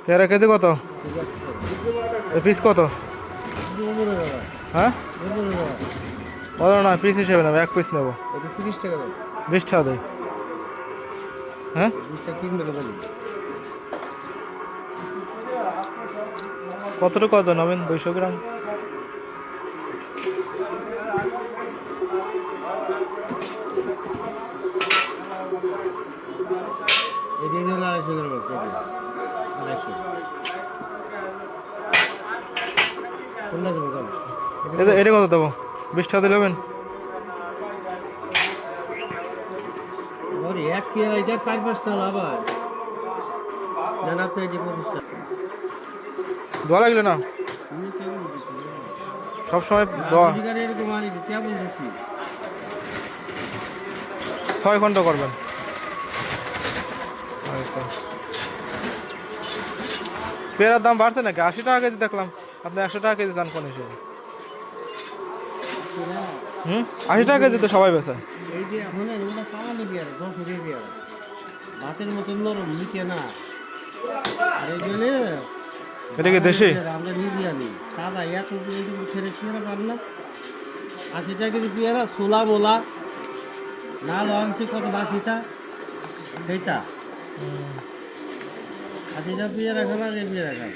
পেয়ারা কেজি কত? পিস কত? হ্যাঁ বলো না, পিস হিসেবে নেবো, এক পিস নেবো। 20 টাকা দেয়। হ্যাঁ কতটুকু কত নেবেন? 200 গ্রাম। এটা কত দেবো? 20 টাকা দিলে নেবেন? এক পেয়ারা 4-5 টাকা আবার না আপনি যে 25 টাকা দোয়া লাগলো না সবসময় দোয়া। 6 ঘন্টা করবেন। পেয়ারার দাম বাড়ছে নাকি? 80 টাকা কেজি দেখলাম, আপনি 100 টাকা কেজি চান কোন হিসেবে? 80 টাকা কেজি তো সবাই বেচে। এই যে এখন ওটা পাওয়ালে পেয়ারা 10 টাকা পেয়ারা ভাতের মতন নরম নিচে না। আর এই জন্য এটা কি দেশি? আমরা নিজে আনি দাদা এত ছেড়ে ছেড়ে পারলাম 80 টাকা কেজি পেয়ারা ছোলা মোলা না লঞ্চে কত বাসিটা সেইটা 80 টাকা পেয়ারা খান আর এই পেয়ারা খান।